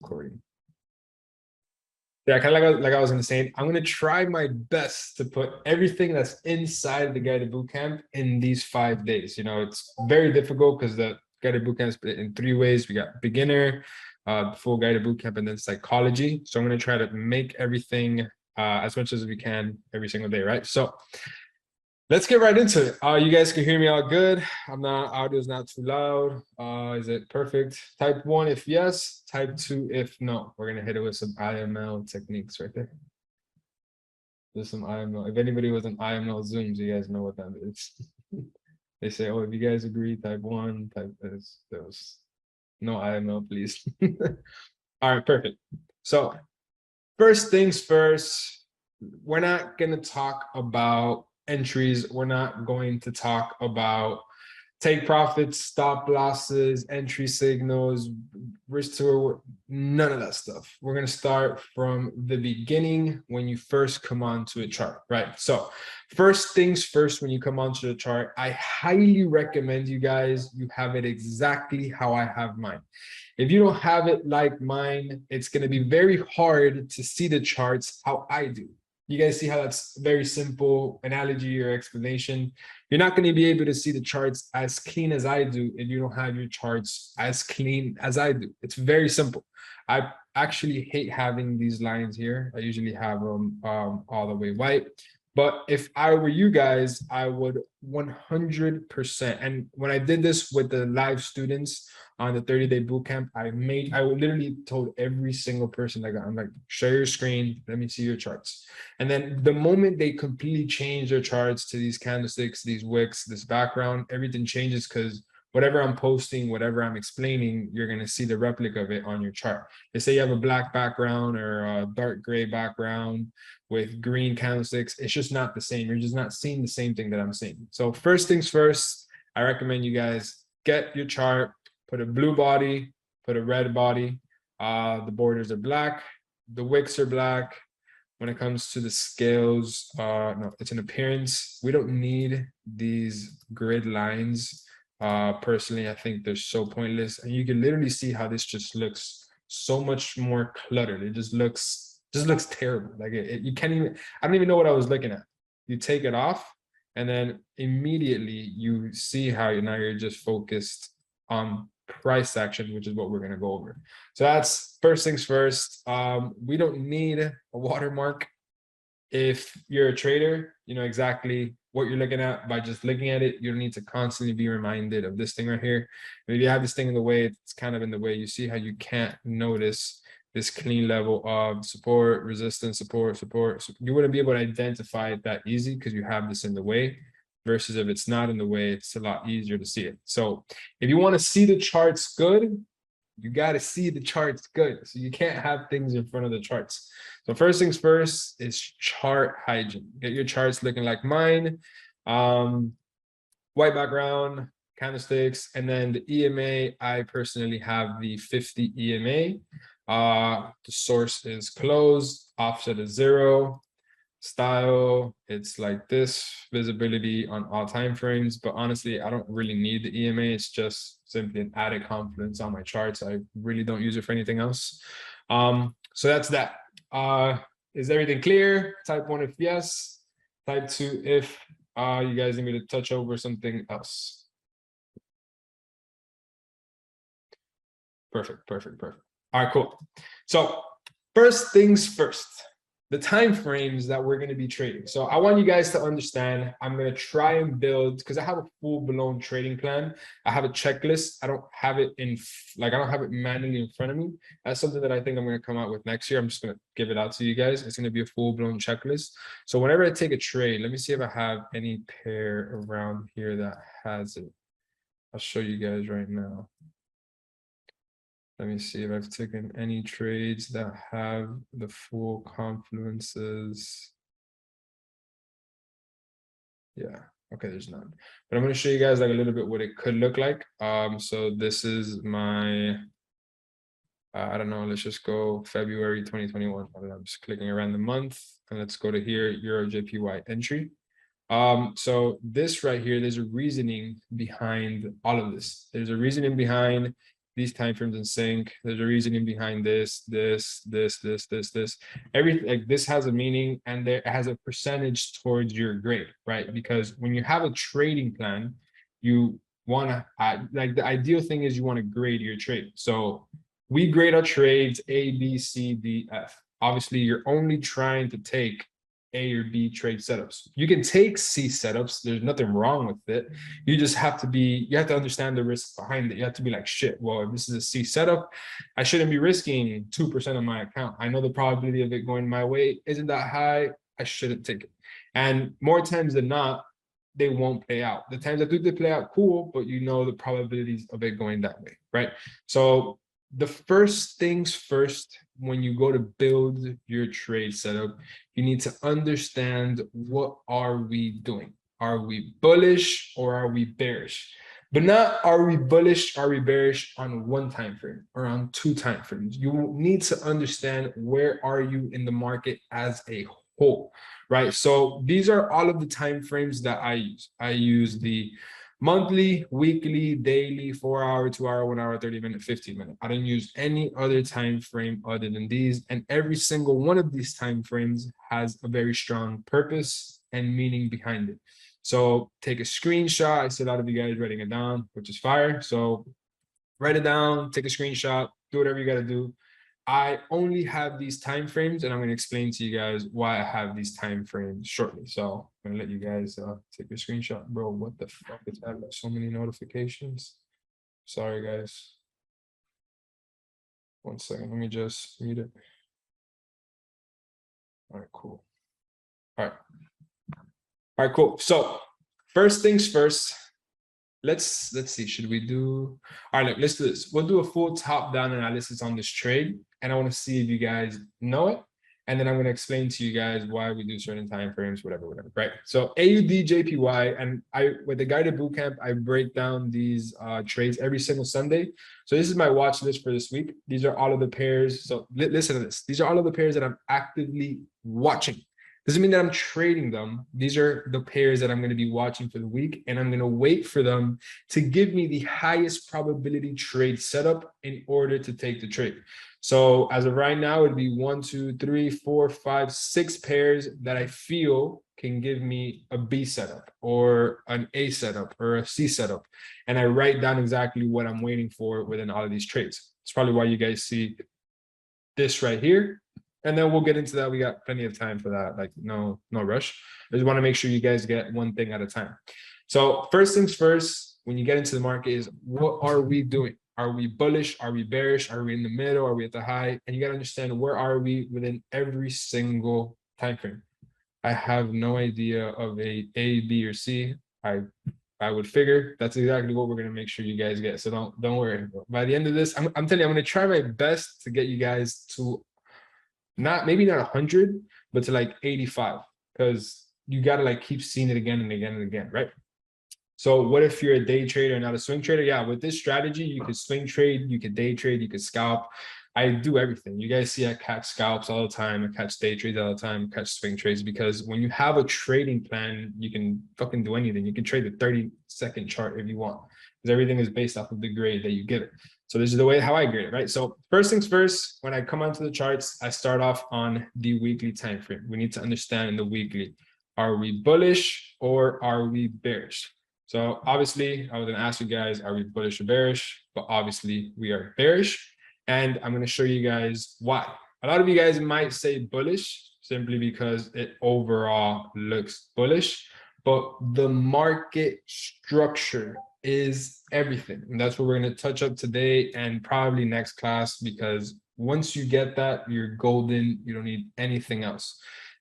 recording. Yeah, kind of like I was gonna say, I'm gonna try my best to put everything that's inside the guided bootcamp in these 5 days. You know, it's very difficult because the guided bootcamp is split in 3 ways. We got beginner, full guided bootcamp, and then psychology. So I'm gonna try to make everything as much as we can every single day, right? So let's get right into it. You guys can hear me all good. Audio's not too loud. Is it perfect? Type 1 if yes, type 2 if no. We're gonna hit it with some IML techniques right there. There's some IML. If anybody was an IML Zooms, you guys know what that is. They say, oh, if you guys agree, type 1, type this. There's no IML, please. All right, perfect. So first things first, we're not gonna talk about entries. We're not going to talk about take profits, stop losses, entry signals, risk to reward, none of that stuff. We're going to start from the beginning when you first come onto a chart, right? So first things first, when you come onto the chart, I highly recommend you guys, you have it exactly how I have mine. If you don't have it like mine, it's going to be very hard to see the charts how I do. You guys see how that's very simple analogy or explanation. You're not going to be able to see the charts as clean as I do if you don't have your charts as clean as I do. It's very simple. I actually hate having these lines here. I usually have them all the way white. But if I were you guys, I would 100%. And when I did this with the live students on the 30-day bootcamp, I literally told every single person, like, I'm like, share your screen, let me see your charts. And then the moment they completely change their charts to these candlesticks, these wicks, this background, everything changes because whatever I'm posting, whatever I'm explaining, you're going to see the replica of it on your chart. They say you have a black background or a dark gray background with green candlesticks. It's just not the same. You're just not seeing the same thing that I'm seeing. So first things first, I recommend you guys get your chart, put a blue body, put a red body. The borders are black. The wicks are black. When it comes to the scales, no, it's an appearance. We don't need these grid lines. Personally, I think they're so pointless. And you can literally see how this just looks so much more cluttered. It just looks terrible. Like you can't even, I don't even know what I was looking at. You take it off and then immediately you see how now you're just focused on price action, which is what we're going to go over. So that's first things first. We don't need a watermark. If you're a trader, you know exactly what you're looking at by just looking at it. You don't need to constantly be reminded of this thing right here. If you have this thing in the way, it's kind of in the way. You see how you can't notice this clean level of support, resistance, support. So you wouldn't be able to identify it that easy because you have this in the way. Versus if it's not in the way, it's a lot easier to see it. So if you want to see the charts good, you got to see the charts good. So you can't have things in front of the charts. So first things first is chart hygiene. Get your charts looking like mine. White background, candlesticks, and then the EMA. I personally have the 50 EMA. The source is closed, offset is 0. Style, it's like this, visibility on all time frames, but honestly I don't really need the EMA. It's just simply an added confidence on my charts. I really don't use it for anything else. So that's that. Is everything clear? Type 1 if yes, type 2 if you guys need me to touch over something else. Perfect. All right, cool. So first things first, the time frames that we're going to be trading. So I want you guys to understand, I'm going to try and build, because I have a full-blown trading plan. I have a checklist. I don't have it manually in front of me. That's something that I think I'm going to come out with next year. I'm just going to give it out to you guys. It's going to be a full-blown checklist. So whenever I take a trade, let me see if I have any pair around here that has it. I'll show you guys right now. Let me see if I've taken any trades that have the full confluences. Yeah, okay, there's none. But I'm going to show you guys like a little bit what it could look like. So this is my, I don't know, let's just go February 2021. I'm just clicking around the month and let's go to here, Euro JPY entry. So this right here, there's a reasoning behind all of this. There's a reasoning behind these time frames in sync. There's a reasoning behind this. Everything like this has a meaning, and there has a percentage towards your grade, right? Because when you have a trading plan, you want to like the ideal thing is you want to grade your trade. So we grade our trades A, B, C, D, F. Obviously, you're only trying to take A or B trade setups. You can take C setups. There's nothing wrong with it. You just have to you have to understand the risks behind it. You have to be like, shit, well, if this is a C setup, I shouldn't be risking 2% of my account. I know the probability of it going my way isn't that high. I shouldn't take it. And more times than not, they won't play out. The times that do they play out, cool, but you know the probabilities of it going that way, right? So the first things first, when you go to build your trade setup, you need to understand, what are we doing? Are we bullish or are we bearish? But not are we bullish, are we bearish on one time frame or on two time frames. You need to understand, where are you in the market as a whole, right? So these are all of the time frames that I use. I use the monthly, weekly, daily, 4 hour, 2 hour, 1 hour, 30 minute, 15 minute. I don't use any other time frame other than these. And every single one of these time frames has a very strong purpose and meaning behind it. So take a screenshot. I see a lot of you guys writing it down, which is fire. So write it down, take a screenshot, do whatever you got to do. I only have these time frames, and I'm going to explain to you guys why I have these time frames shortly. So I'm going to let you guys take a screenshot. Bro, what the fuck is that? So many notifications. Sorry, guys. 1 second. Let me just mute it. All right, cool. All right. All right, cool. So first things first, let's see, should we do, all right, look, let's do this. We'll do a full top-down analysis on this trade, and I want to see if you guys know it, and then I'm going to explain to you guys why we do certain time frames, whatever, right? So AUD JPY, and with the guided bootcamp, I break down these trades every single Sunday. So this is my watch list for this week. These are all of the pairs. So listen to this. These are all of the pairs that I'm actively watching. Doesn't mean that I'm trading them. These are the pairs that I'm going to be watching for the week, and I'm going to wait for them to give me the highest probability trade setup in order to take the trade. So as of right now, it'd be 1, 2, 3, 4, 5, 6 pairs that I feel can give me a B setup or an A setup or a C setup. And I write down exactly what I'm waiting for within all of these trades. It's probably why you guys see this right here. And then we'll get into that. We got plenty of time for that. Like no rush. I just want to make sure you guys get one thing at a time. So first things first, when you get into the market, is what are we doing? Are we bullish? Are we bearish? Are we in the middle? Are we at the high? And you got to understand, where are we within every single time frame. I have no idea of a B, or C. I would figure that's exactly what we're going to make sure you guys get. So don't worry. By the end of this, I'm telling you, I'm going to try my best to get you guys to maybe not 100, but to like 85, because you got to like keep seeing it again and again and again, right? So what if you're a day trader, not a swing trader? Yeah, with this strategy, you could swing trade, you could day trade, you could scalp. I do everything. You guys see I catch scalps all the time. I catch day trades all the time, catch swing trades, because when you have a trading plan, you can fucking do anything. You can trade the 30-second chart if you want, because everything is based off of the grade that you give it. So this is the way how I grade it, right? So first things first, when I come onto the charts, I start off on the weekly time frame. We need to understand in the weekly, are we bullish or are we bearish? So obviously, I was going to ask you guys, are we bullish or bearish? But obviously, we are bearish. And I'm going to show you guys why. A lot of you guys might say bullish simply because it overall looks bullish, but the market structure is everything. And that's what we're going to touch up today and probably next class, because once you get that, you're golden. You don't need anything else.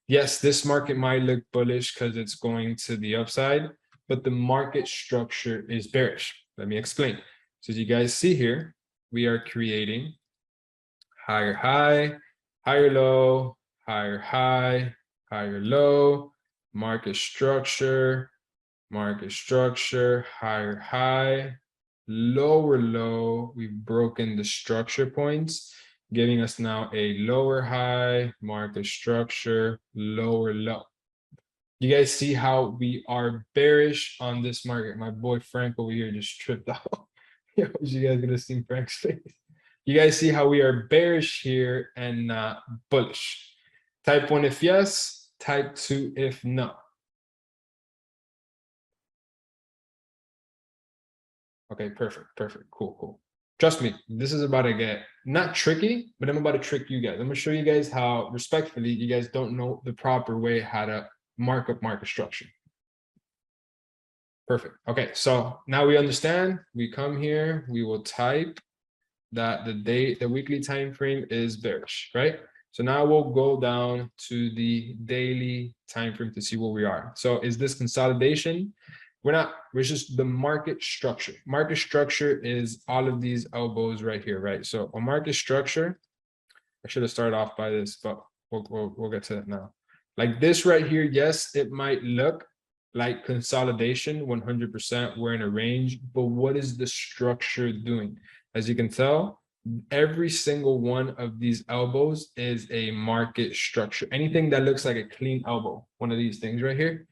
Yes, this market might look bullish because it's going to the upside, but the market structure is bearish. Let me explain. So as you guys see here, we are creating higher high, higher low, higher high, higher low, market structure, higher high, lower low. We've broken the structure points, giving us now a lower high, market structure, lower low. You guys see how we are bearish on this market. My boy Frank over here just tripped out. You guys gonna see Frank's face. You guys see how we are bearish here and not bullish. Type 1 if yes, type 2 if no. Okay, perfect, cool. Trust me, this is about to get not tricky, but I'm about to trick you guys. I'm gonna show you guys how respectfully you guys don't know the proper way how to mark up market structure. Perfect. Okay, so now we understand. We come here, we will type that the weekly time frame is bearish, right? So now we'll go down to the daily time frame to see where we are. So is this consolidation? We're just the market structure. Market structure is all of these elbows right here, right? So a market structure, I should have started off by this, but we'll get to that now. Like this right here, yes, it might look like consolidation, 100%, we're in a range, but what is the structure doing? As you can tell, every single one of these elbows is a market structure. Anything that looks like a clean elbow, one of these things right here,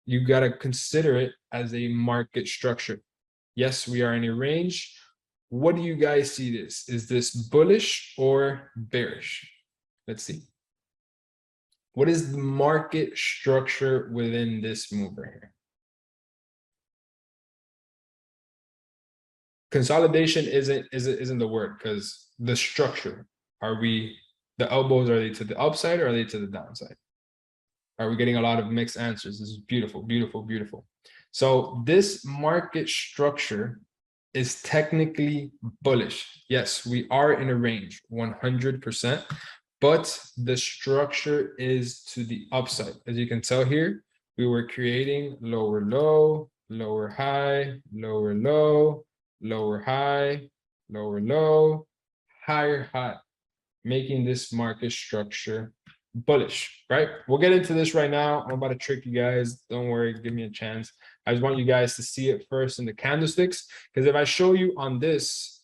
you got to consider it as a market structure. Yes, we are in a range. What do you guys see this? Is this bullish or bearish? Let's see. What is the market structure within this move right here? Consolidation isn't the word, because the structure, the elbows, are they to the upside or are they to the downside? Are we getting a lot of mixed answers? This is beautiful. So this market structure is technically bullish. Yes, we are in a range, 100%, but the structure is to the upside. As you can tell here, we were creating lower low, lower high, lower low, lower high, lower low, higher high, making this market structure bullish, right? We'll get into this right now. I'm about to trick you guys. Don't worry, give me a chance. I just want you guys to see it first in the candlesticks, because if I show you on this,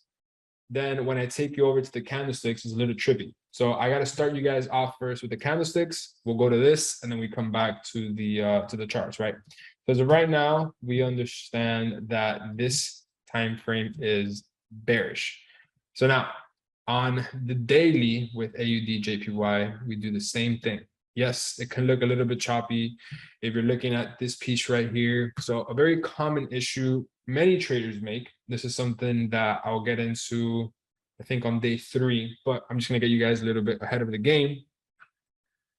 then when I take you over to the candlesticks, it's a little trippy. So I got to start you guys off first with the candlesticks. We'll go to this, and then we come back to the charts, right? So as of right now, we understand that this time frame is bearish. So now, on the daily with AUD JPY, we do the same thing. Yes, it can look a little bit choppy if you're looking at this piece right here. So a very common issue many traders make. This is something that I'll get into, I think, on day 3, but I'm just gonna get you guys a little bit ahead of the game.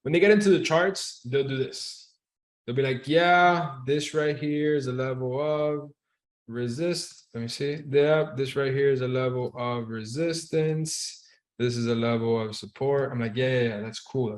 When they get into the charts, they'll do this. They'll be like, yeah, this right here is a level of resist. Let me see. Yeah, this right here is a level of resistance. This is a level of support. I'm like, yeah, that's cool.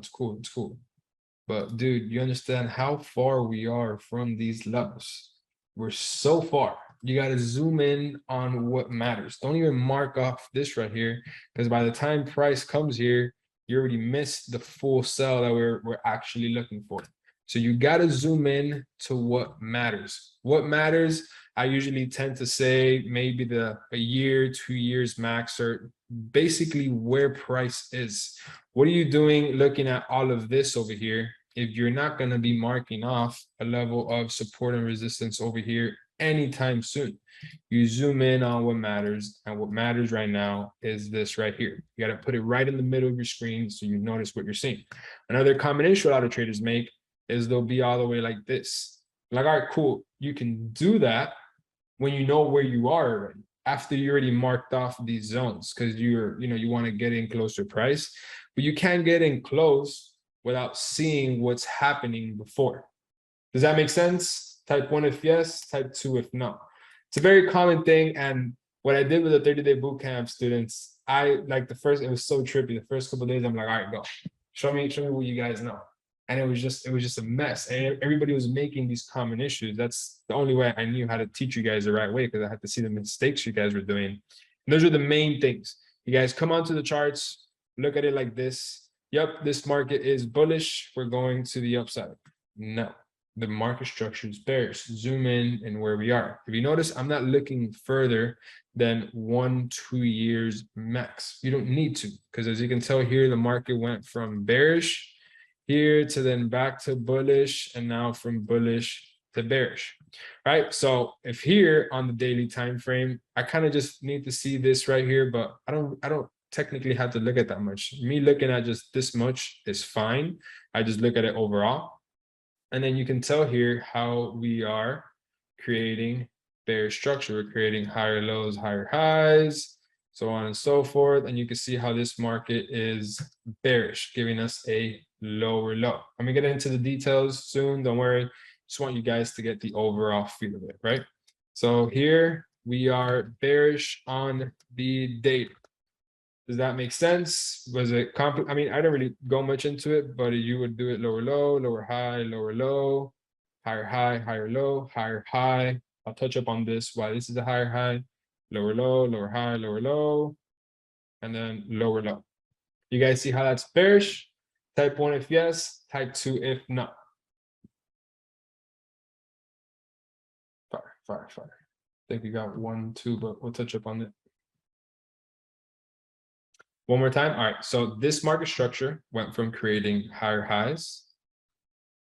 But dude, you understand how far we are from these levels? We're so far. You got to zoom in on what matters. Don't even mark off this right here, because by the time price comes here, you already missed the full sell that we're actually looking for. So you got to zoom in to what matters. What matters, I usually tend to say maybe a year, 2 years max, or basically where price is. What are you doing looking at all of this over here if you're not going to be marking off a level of support and resistance over here anytime soon? You zoom in on what matters, and what matters right now is this right here. You got to put it right in the middle of your screen so you notice what you're seeing. Another common issue a lot of traders make is they'll be all the way like this. Like, all right, cool. You can do that when you know where you are already, after you already marked off these zones, because you want to get in close to price, but you can't get in close without seeing what's happening before. Does that make sense? Type 1 if yes, type 2 if no. It's a very common thing. And what I did with the 30-day bootcamp students, it was so trippy. The first couple of days, I'm like, all right, go. Show me what you guys know. And it was just a mess. And everybody was making these common issues. That's the only way I knew how to teach you guys the right way, because I had to see the mistakes you guys were doing. And those are the main things. You guys come onto the charts, look at it like this. Yep, this market is bullish. We're going to the upside. No, the market structure is bearish. Zoom in and where we are. If you notice, I'm not looking further than 1-2 years max. You don't need to, because as you can tell here, the market went from bearish here to then back to bullish, and now from bullish to bearish. right? So if here on the daily time frame, I kind of just need to see this right here, but I don't technically have to look at that much. Me looking at just this much is fine. I just look at it overall. And then you can tell here how we are creating bearish structure. We're creating higher lows, higher highs, so on and so forth. And you can see how this market is bearish, giving us a lower low. I'm gonna get into the details soon, don't worry. Just want you guys to get the overall feel of it, right? So here we are bearish on the daily. Does that make sense? Was it complex? I mean, I don't really go much into it, but you would do it lower low, lower high, lower low, higher high, higher low, higher high. I'll touch up on this, why this is a higher high, lower low, lower high, lower low, and then lower low. You guys see how that's bearish? Type 1 if yes, type 2 if no. Fire. I think we got 1, 2, but we'll touch up on it. One more time. All right. So this market structure went from creating higher highs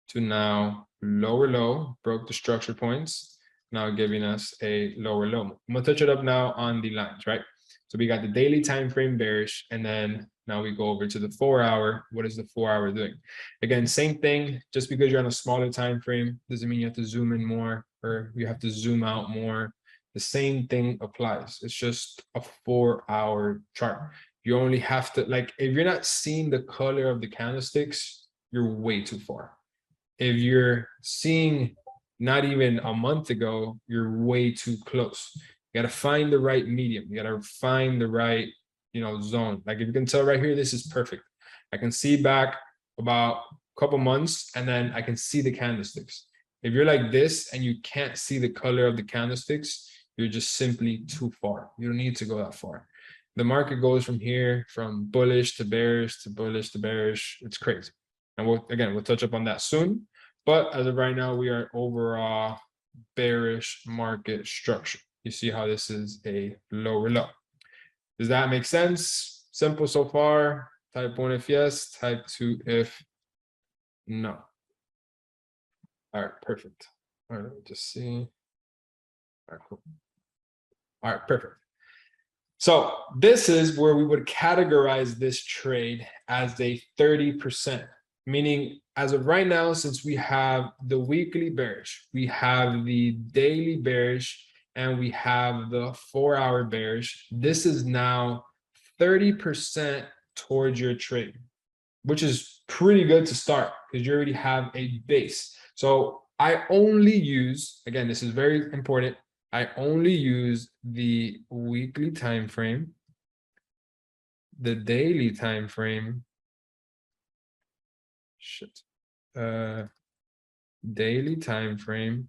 to now lower low, broke the structure points, now giving us a lower low. I'm gonna touch it up now on the lines, right? So we got the daily time frame bearish, and then now we go over to the 4-hour. What is the 4-hour doing? Again, same thing. Just because you're on a smaller time frame doesn't mean you have to zoom in more or you have to zoom out more. The same thing applies. It's just a 4-hour chart. You only have to, like, if you're not seeing the color of the candlesticks, you're way too far. If you're seeing not even a month ago, you're way too close. You got to find the right medium. You got to find the right, zone. Like if you can tell right here, this is perfect. I can see back about a couple months and then I can see the candlesticks. If you're like this and you can't see the color of the candlesticks, you're just simply too far. You don't need to go that far. The market goes from here, from bullish to bearish to bullish to bearish. It's crazy. And we'll touch up on that soon. But as of right now, we are overall bearish market structure. You see how this is a lower low. Does that make sense? Simple so far. Type 1 if yes, type 2 if no. All right, perfect. All right, let me just see. All right, cool. All right, perfect. So this is where we would categorize this trade as a 30%, meaning as of right now, since we have the weekly bearish, we have the daily bearish, and we have the 4-hour bearish, this is now 30% towards your trade, which is pretty good to start because you already have a base. So I only use, again, this is very important, I only use the weekly time frame, the daily time frame, daily time frame,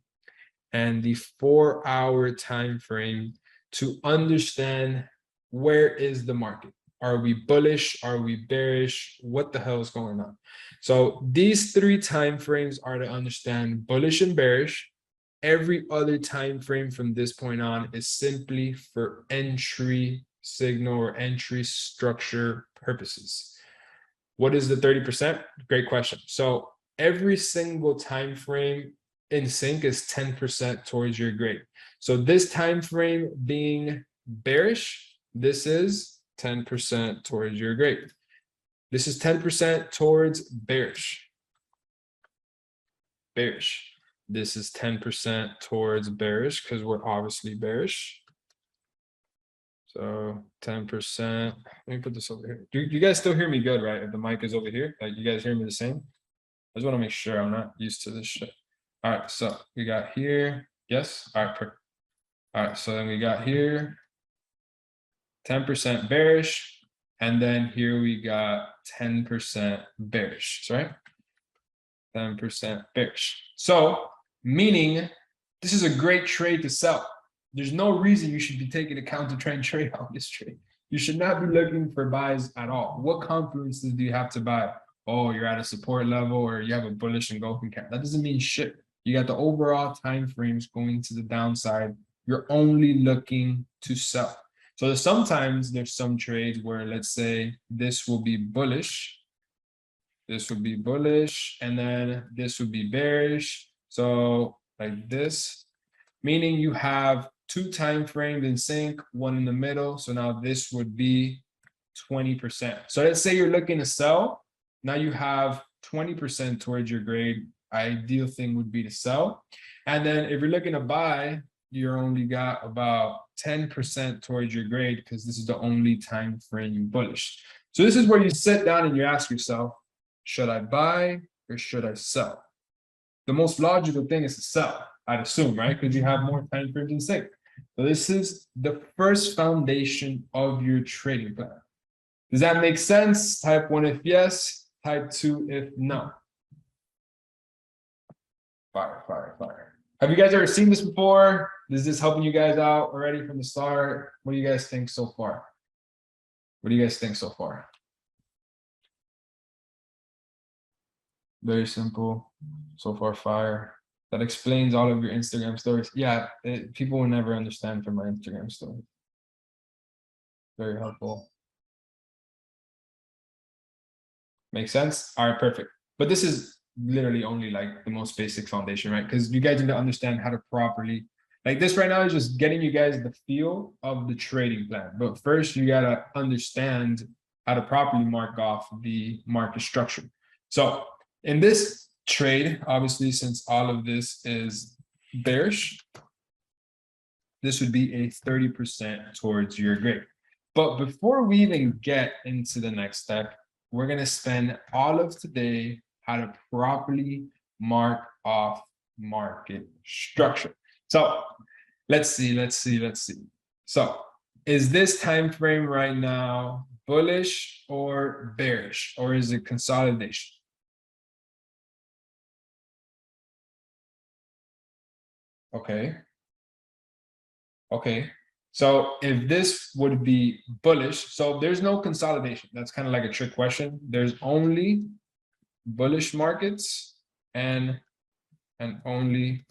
and the 4-hour time frame to understand where is the market. Are we bullish? Are we bearish? What the hell is going on? So these 3 time frames are to understand bullish and bearish. Every other time frame from this point on is simply for entry signal or entry structure purposes. What is the 30%? Great question. So every single time frame in sync is 10% towards your grade. So this time frame being bearish, this is 10% towards your grade. This is 10% towards bearish. Bearish. This is 10% towards bearish because we're obviously bearish. So 10%. Let me put this over here. Do you guys still hear me good, right? If the mic is over here, like you guys hear me the same? I just want to make sure I'm not used to this shit. All right, so we got here. Yes. All right, perfect. All right, so then we got here 10% bearish, and then here we got 10% bearish, right? 10% bearish. So meaning this is a great trade to sell. There's no reason you should be taking a counter trend trade on this trade. You should not be looking for buys at all. What confluences do you have to buy? Oh, you're at a support level or you have a bullish engulfing cap. That doesn't mean shit. You got the overall time frames going to the downside. You're only looking to sell. So sometimes there's some trades where, let's say this will be bullish. This would be bullish, and then this would be bearish. So like this meaning you have two time frames in sync, one in the middle. So now this would be 20%. So let's say you're looking to sell. Now you have 20% towards your grade. Ideal thing would be to sell. And then if you're looking to buy, you only got about 10% towards your grade because this is the only time frame bullish. So this is where you sit down and you ask yourself, should I buy or should I sell? The most logical thing is to sell, I'd assume, right? Because you have more time frames in sync. So this is the first foundation of your trading plan. Does that make sense? Type 1 if yes, type 2 if no. Fire, fire, fire. Have you guys ever seen this before? Is this helping you guys out already from the start? What do you guys think so far? What do you guys think so far? Very simple. So far, fire. That explains all of your Instagram stories. Yeah, people will never understand from my Instagram story. Very helpful. Make sense? All right, perfect. But this is literally only like the most basic foundation, right? Because you guys need to understand how to properly, like this right now is just getting you guys the feel of the trading plan. But first you gotta understand how to properly mark off the market structure. So in this trade, obviously, since all of this is bearish, this would be a 30% towards your grade. But before we even get into the next step, we're going to spend all of today how to properly mark off market structure. So let's see. So is this time frame right now bullish or bearish, or is it consolidation? Okay. Okay. So if this would be bullish, so there's no consolidation. That's kind of like a trick question. There's only bullish markets and only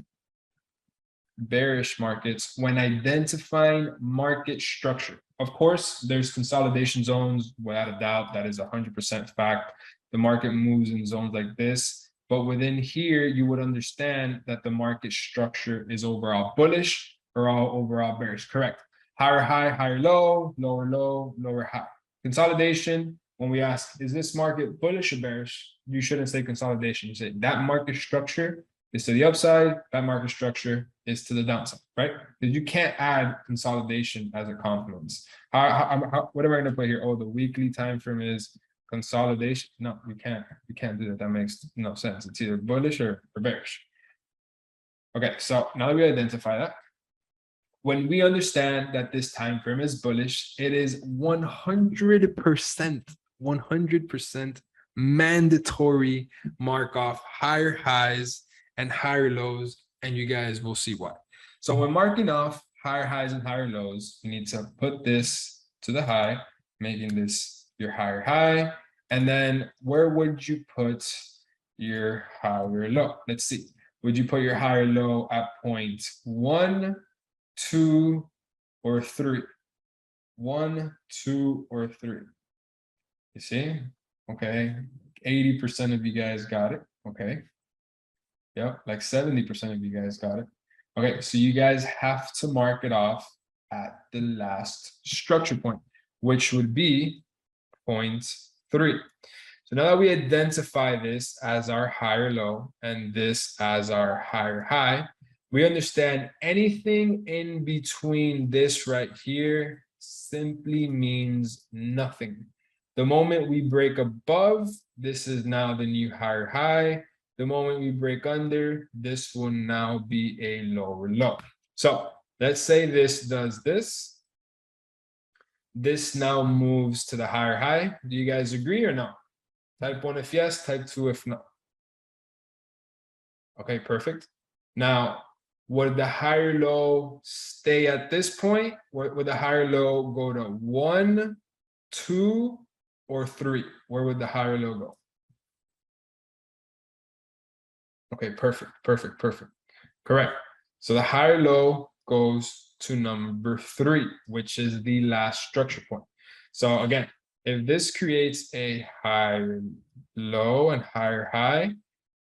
bearish markets when identifying market structure. Of course, there's consolidation zones, without a doubt. That is 100% fact. The market moves in zones like this. But within here, you would understand that the market structure is overall bullish or all overall bearish. Correct. Higher high, higher low, lower high. Consolidation, when we ask, is this market bullish or bearish? You shouldn't say consolidation. You say that market structure is to the upside, that market structure is to the downside, right? Because you can't add consolidation as a confluence. What am I going to put here? Oh, the weekly time frame is consolidation. No, you can't. You can't do that. That makes no sense. It's either bullish or bearish. Okay, so now that we identify that, when we understand that this time frame is bullish, it is 100% mandatory mark off higher highs and higher lows, and you guys will see why. So when marking off higher highs and higher lows, you need to put this to the high, making this your higher high. And then where would you put your higher low? Let's see. Would you put your higher low at point 1, 2, or 3? 1, 2, or 3. You see? Okay. 80% of you guys got it. Okay. Yep, like 70% of you guys got it. Okay, so you guys have to mark it off at the last structure point, which would be point 3. So now that we identify this as our higher low and this as our higher high, we understand anything in between this right here simply means nothing. The moment we break above, this is now the new higher high. The moment we break under, this will now be a lower low. So let's say this does this. This now moves to the higher high. Do you guys agree or no? Type 1 if yes, type 2 if no. Okay, perfect. Now, would the higher low stay at this point? Would the higher low go to 1, 2, or 3? Where would the higher low go? Okay, perfect. Correct. So the higher low goes to number 3, which is the last structure point. So again, if this creates a higher low and higher high,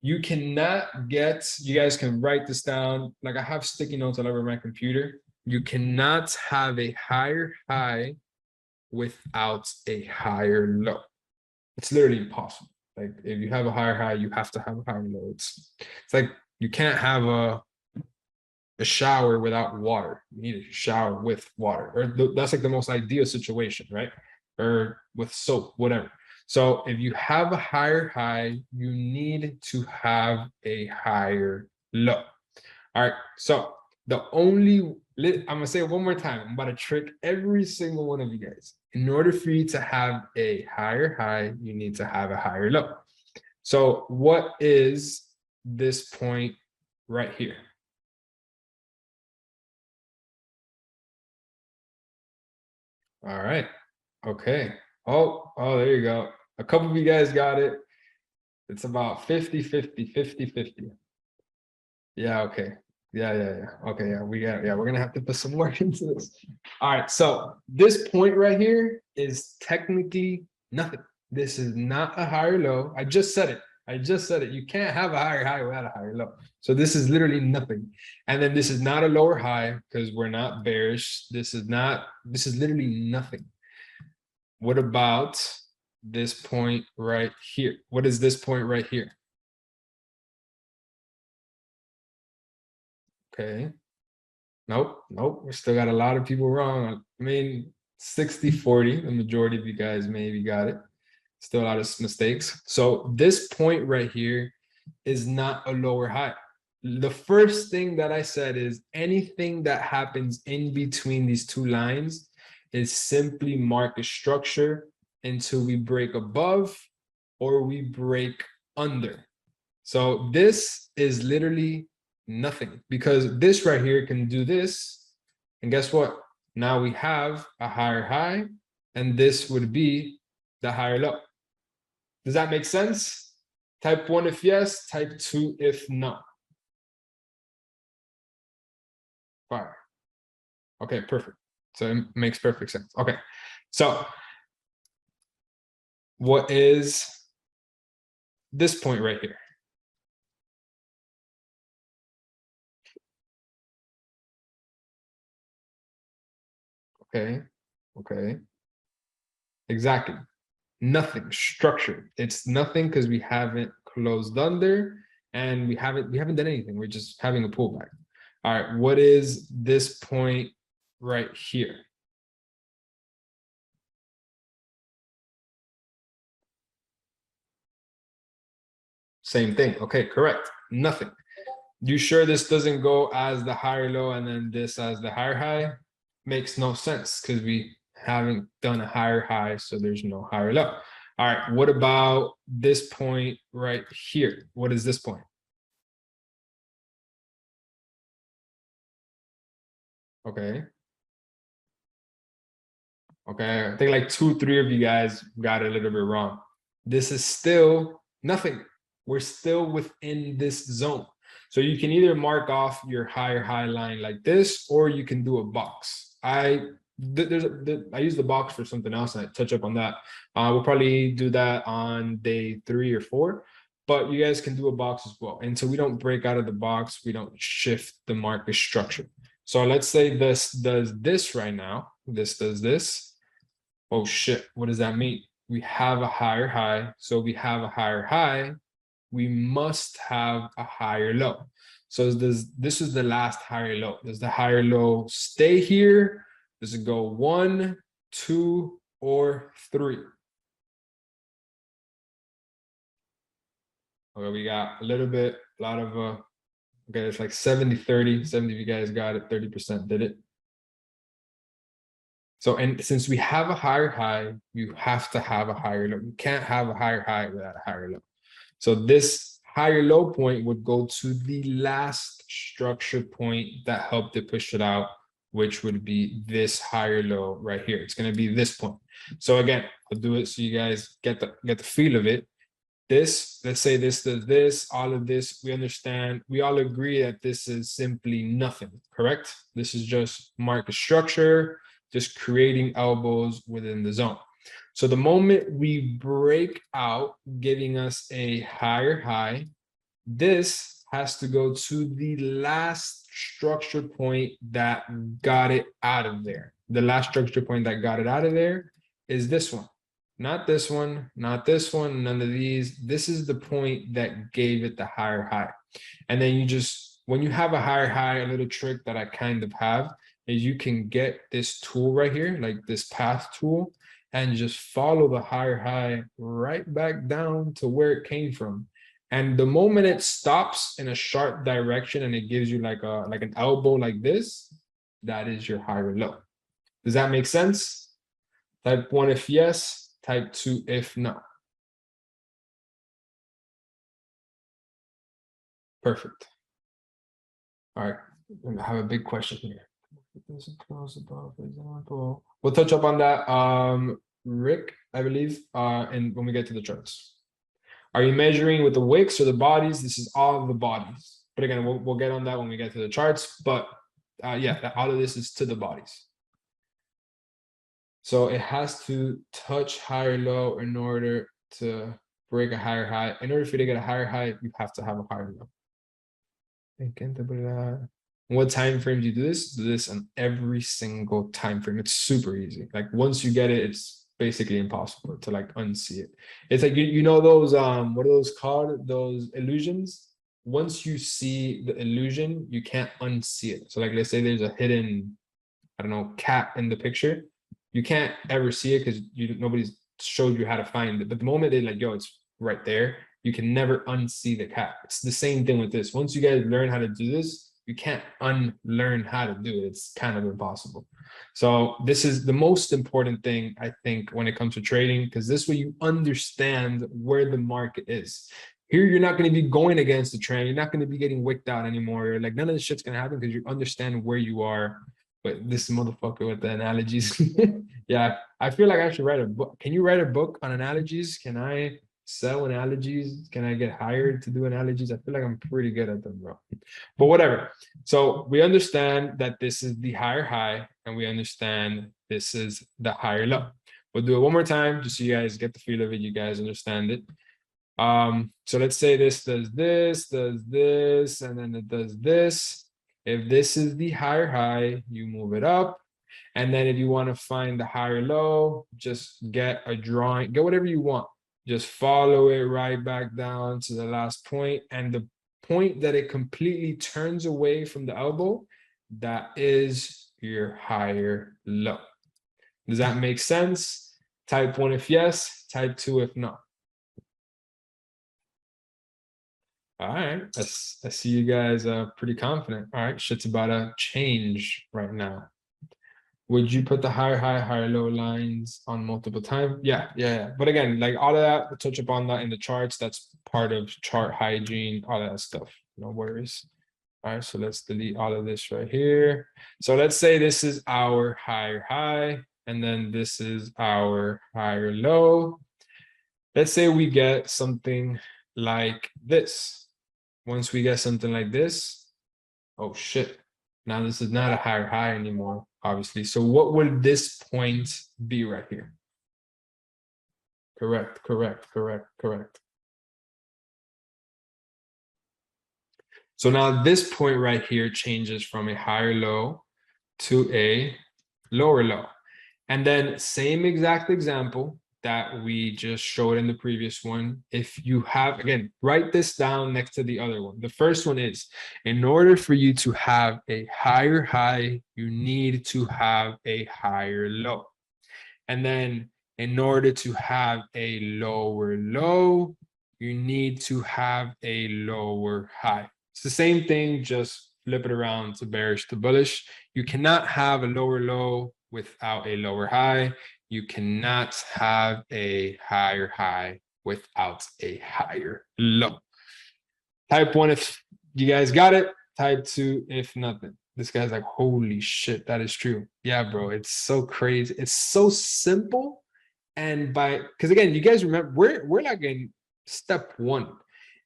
You cannot get, you guys can write this down. Like I have sticky notes all over my computer. You cannot have a higher high without a higher low. It's literally impossible. Like if you have a higher high, you have to have a higher low. It's like you can't have a shower without water. You need a shower with water. Or that's like the most ideal situation, right? Or with soap, whatever. So if you have a higher high, you need to have a higher low. All right. So the only, I'm gonna say it one more time. I'm about to trick every single one of you guys. In order for you to have a higher high, you need to have a higher low. So what is this point right here? All right. Okay. Oh, there you go. A couple of you guys got it. It's about 50, 50, 50, 50. Yeah, okay. Yeah. Okay, yeah, we're gonna have to put some work into this. All right, so this point right here is technically nothing. This is not a higher low. I just said it. You can't have a higher high without a higher low. So this is literally nothing. And then this is not a lower high because we're not bearish. This is literally nothing. What about this point right here? What is this point right here? Okay. Nope. We still got a lot of people wrong. I mean, 60-40, the majority of you guys maybe got it. Still a lot of mistakes. So this point right here is not a lower high. The first thing that I said is anything that happens in between these two lines is simply market structure until we break above or we break under. So this is literally nothing because this right here can do this. And guess what? Now we have a higher high and this would be the higher low. Does that make sense? Type 1 if yes, type 2 if no. Fire. Okay, perfect. So it makes perfect sense. Okay, so what is this point right here? Okay. Exactly. Nothing structured. It's nothing because we haven't closed under and we haven't done anything. We're just having a pullback. All right, what is this point right here? Same thing. Okay, correct. Nothing. You sure this doesn't go as the higher low and then this as the higher high? Makes no sense because we haven't done a higher high, so there's no higher low. All right, what about this point right here? What is this point? Okay. Okay, I think like 2-3 of you guys got it a little bit wrong. This is still nothing. We're still within this zone. So you can either mark off your higher high line like this, or you can do a box. I use the box for something else, and I touch up on that. We'll probably do that on day 3 or 4, but you guys can do a box as well. Until we don't break out of the box, we don't shift the market structure. So let's say this does this right now. This does this. Oh shit, what does that mean? We have a higher high. So we have a higher high. We must have a higher low. So this is the last higher low. Does the higher low stay here? Does it go 1, 2, or 3? Okay, we got a lot of, okay, it's like 70-30. 70 of you guys got it, 30% did it. So, and since we have a higher high, you have to have a higher low. You can't have a higher high without a higher low. So this higher low point would go to the last structure point that helped it push it out, which would be this higher low right here. It's going to be this point. So again, I'll do it so you guys get the feel of it. This, let's say this does this, all of this, we understand, we all agree that this is simply nothing, correct? This is just market structure, just creating elbows within the zone. So the moment we break out, giving us a higher high, This has to go to the last structure point that got it out of there. The last structure point that got it out of there is this one. Not this one, not this one, none of these. This is the point that gave it the higher high. And then you just, when you have a higher high, a little trick that I kind of have is you can get this tool right here, like this path tool, and just follow the higher high right back down to where it came from. And the moment it stops in a sharp direction and it gives you like an elbow like this, that is your higher low. Does that make sense? Type 1 if yes, type 2 if no. Perfect. All right, I have a big question here. We'll touch up on that, Rick, I believe, and when we get to the charts. Are you measuring with the wicks or the bodies? This is all of the bodies. But again, we'll get on that when we get to the charts. But yeah, all of this is to the bodies. So it has to touch higher low in order to break a higher high. In order for you to get a higher high, you have to have a higher low. What time frame do you do this? Do this on every single time frame. It's super easy. Like once you get it, it's basically impossible to like unsee it. It's like you know those what are those called? Those illusions. Once you see the illusion, you can't unsee it. So like let's say there's a hidden, I don't know, cat in the picture. You can't ever see it because nobody's showed you how to find it. But the moment they're like, yo, it's right there, you can never unsee the cat. It's the same thing with this. Once you guys learn how to do this, you can't unlearn how to do it. It's kind of impossible. So this is the most important thing, I think, when it comes to trading, because this way you understand where the market is. Here, you're not going to be going against the trend. You're not going to be getting wicked out anymore. Like none of this shit's going to happen because you understand where you are. But this motherfucker with the analogies. Yeah, I feel like I should write a book. Can you write a book on analogies? Can I sell analogies? Can I get hired to do analogies? I feel like I'm pretty good at them, bro. But whatever. So we understand that this is the higher high, and we understand this is the higher low. We'll do it one more time just so you guys get the feel of it. You guys understand it. So let's say this does this, and then it does this. If this is the higher high, you move it up. And then if you want to find the higher low, just get a drawing, get whatever you want. Just follow it right back down to the last point. And the point that it completely turns away from the elbow, that is your higher low. Does that make sense? Type 1 if yes, type 2 if no. All right, I see you guys are pretty confident. All right, shit's about to change right now. Would you put the higher high, higher low lines on multiple times? Yeah. But again, like all of that, we'll touch upon that in the charts. That's part of chart hygiene, all that stuff. No worries. All right, so let's delete all of this right here. So let's say this is our higher high, and then this is our higher low. Let's say we get something like this. Once we get something like this, oh shit, now this is not a higher high anymore, obviously. So what would this point be right here? Correct. So now this point right here changes from a higher low to a lower low. And then same exact example that we just showed in the previous one. If you have, again, write this down next to the other one. The first one is, in order for you to have a higher high, you need to have a higher low. And then in order to have a lower low, you need to have a lower high. It's the same thing, just flip it around to bearish to bullish. You cannot have a lower low without a lower high. You cannot have a higher high without a higher low. Type 1 if you guys got it. Type 2 if nothing. This guy's like, holy shit, that is true. Yeah, bro, it's so crazy. It's so simple. And because again, you guys remember, we're like in step 1.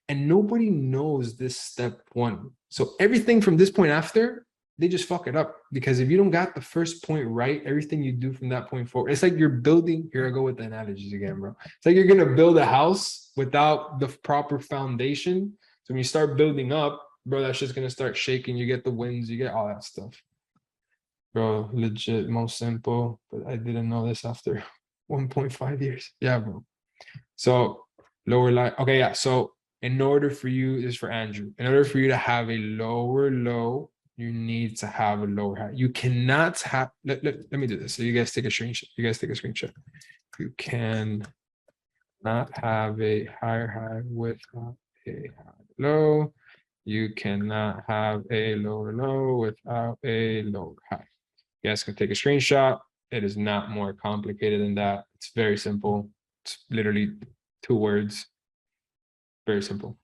And nobody knows this step 1. So everything from this point after, they just fuck it up. Because if you don't got the first point right, everything you do from that point forward, it's like you're building, here I go with the analogies again, bro. It's like you're gonna build a house without the proper foundation. So when you start building up, bro, that's just gonna start shaking. You get the winds, you get all that stuff. Bro, legit, most simple, but I didn't know this after 1.5 years. Yeah, bro. So lower line. Okay, yeah. So in order for you, this is for Andrew. In order for you to have a lower low, you need to have a lower high. You cannot have. Let me do this. So you guys take a screenshot. You guys take a screenshot. You can not have a higher high without a high low. You cannot have a lower low without a lower high. You guys can take a screenshot. It is not more complicated than that. It's very simple. It's literally 2 words. Very simple.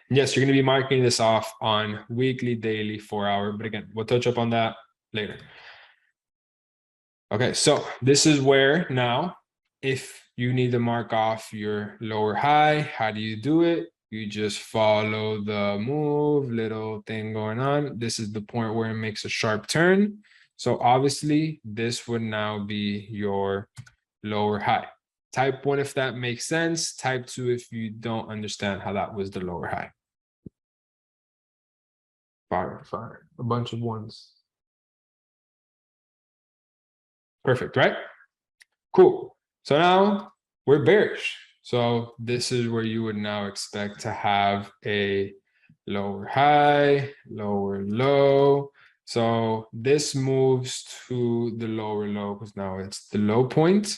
Yes, you're going to be marking this off on weekly, daily, 4-hour. But again, we'll touch up on that later. Okay, so this is where now, if you need to mark off your lower high, how do you do it? You just follow the move, little thing going on. This is the point where it makes a sharp turn. So obviously, this would now be your lower high. Type 1 if that makes sense. Type 2 if you don't understand how that was the lower high. Fire. A bunch of ones. Perfect, right? Cool. So now we're bearish. So this is where you would now expect to have a lower high, lower low. So this moves to the lower low because now it's the low point.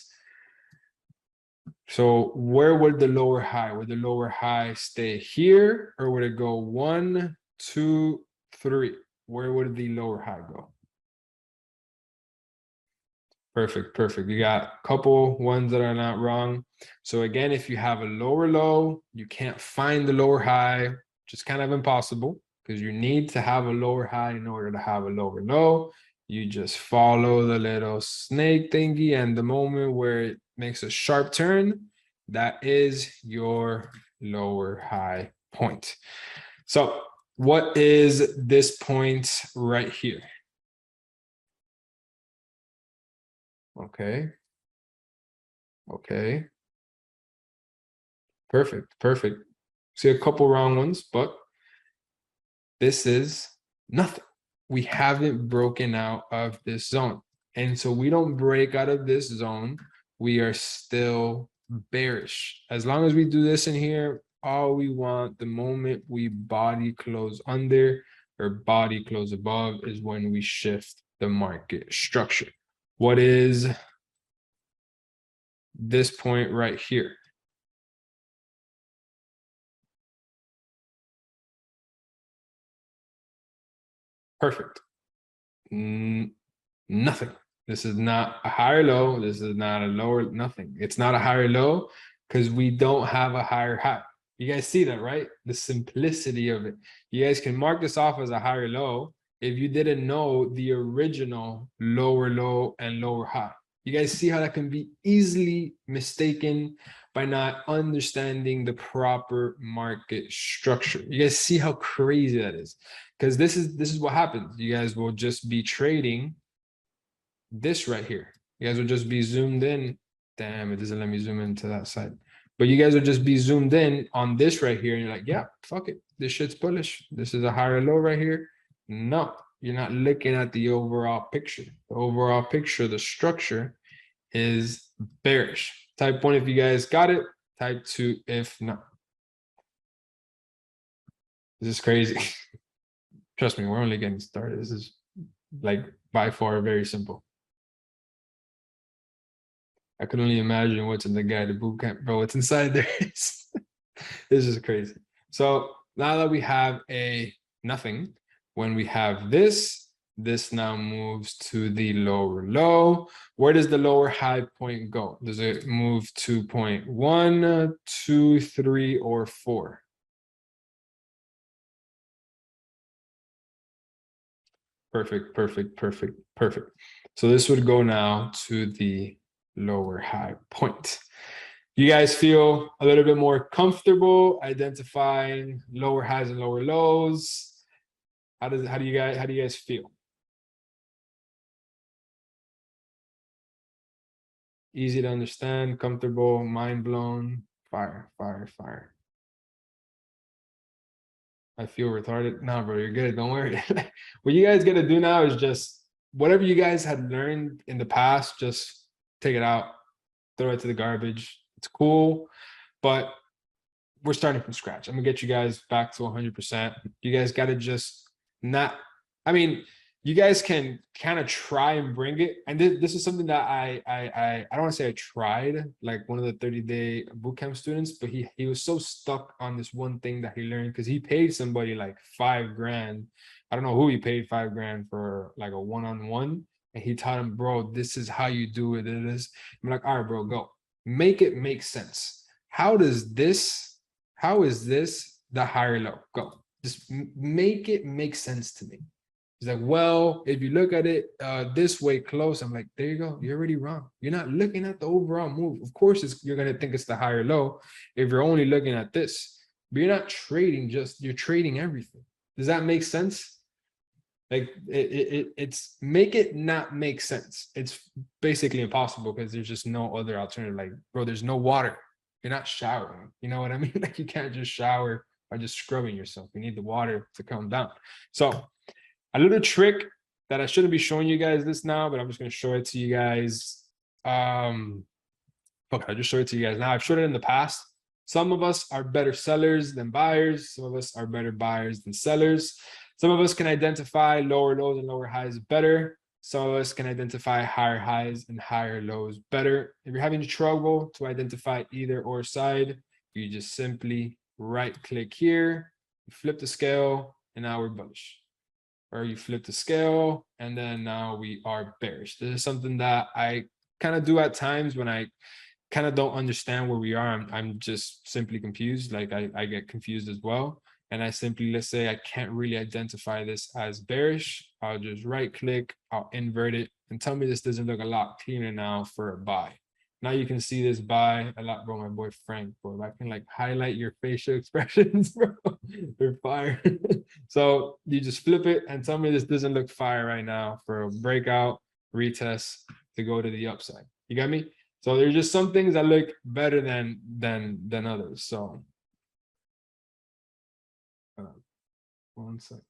So where would the lower high? Would the lower high stay here or would it go 1, 2, 3? Where would the lower high go? Perfect. You got a couple ones that are not wrong. So again, if you have a lower low, you can't find the lower high, which is kind of impossible because you need to have a lower high in order to have a lower low. You just follow the little snake thingy, and the moment where it makes a sharp turn, that is your lower high point. So what is this point right here? Okay. Perfect. See a couple wrong ones, but this is nothing. We haven't broken out of this zone. And so we don't break out of this zone, we are still bearish. As long as we do this in here, all we want the moment we body close under or body close above is when we shift the market structure. What is this point right here? Perfect. Nothing. This is not a higher low. This is not a lower, nothing. It's not a higher low because we don't have a higher high. You guys see that, right? The simplicity of it. You guys can mark this off as a higher low if you didn't know the original lower low and lower high. You guys see how that can be easily mistaken by not understanding the proper market structure. You guys see how crazy that is? Because this is what happens. You guys will just be trading this right here. You guys will just be zoomed in. Damn, it doesn't let me zoom into that side. But you guys will just be zoomed in on this right here. And you're like, yeah, fuck it. This shit's bullish. This is a higher low right here. No, you're not looking at the overall picture. The overall picture, the structure is bearish. Type 1 if you guys got it. Type 2 if not. This is crazy. Trust me, we're only getting started. This is like by far very simple. I can only imagine what's in the guided bootcamp, bro. What's inside there is this is crazy. So now that we have a nothing, when we have this, this now moves to the lower low. Where does the lower high point go? Does it move to point 1, 2, 3, or 4? Perfect. So this would go now to the lower high point. You guys feel a little bit more comfortable identifying lower highs and lower lows? How do you guys feel? Easy to understand, comfortable, mind blown, fire. I feel retarded. Nah, bro, you're good. Don't worry. What you guys gotta do now is just whatever you guys had learned in the past, just take it out, throw it to the garbage. It's cool, but we're starting from scratch. I'm gonna get you guys back to 100%. You guys gotta just not. I mean, you guys can kind of try and bring it. And this is something that I don't want to say I tried, like one of the 30-day bootcamp students, but he was so stuck on this one thing that he learned because he paid somebody like $5,000. I don't know who he paid $5,000 for, like a one-on-one, and he taught him, bro, this is how you do it. It is. I'm like, all right, bro, go make it make sense. How is this the higher low? Go. Just make it make sense to me. He's like, well, if you look at it this way close, I'm like, there you go. You're already wrong. You're not looking at the overall move. Of course, you're going to think it's the higher low if you're only looking at this. But you're not trading you're trading everything. Does that make sense? Like it's make it not make sense. It's basically impossible because there's just no other alternative. Like, bro, there's no water. You're not showering. You know what I mean? Like, you can't just shower by just scrubbing yourself. You need the water to come down. So a little trick that I shouldn't be showing you guys this now, but I'm just going to show it to you guys. Okay, I'll just show it to you guys now. I've showed it in the past. Some of us are better sellers than buyers. Some of us are better buyers than sellers. Some of us can identify lower lows and lower highs better. Some of us can identify higher highs and higher lows better. If you're having trouble to identify either or side, you just simply right click here, flip the scale, and now we're bullish. Or you flip the scale, and then now we are bearish. This is something that I kind of do at times when I kind of don't understand where we are. I'm just simply confused. Like I get confused as well. And I simply, let's say I can't really identify this as bearish. I'll just right click, I'll invert it, and tell me this doesn't look a lot cleaner now for a buy. Now you can see this buy a lot, bro. My boy Frank, bro. I can like highlight your facial expressions, bro. They're fire. So you just flip it and tell me this doesn't look fire right now for a breakout, retest to go to the upside. You got me? So there's just some things that look better than others. So 1 second.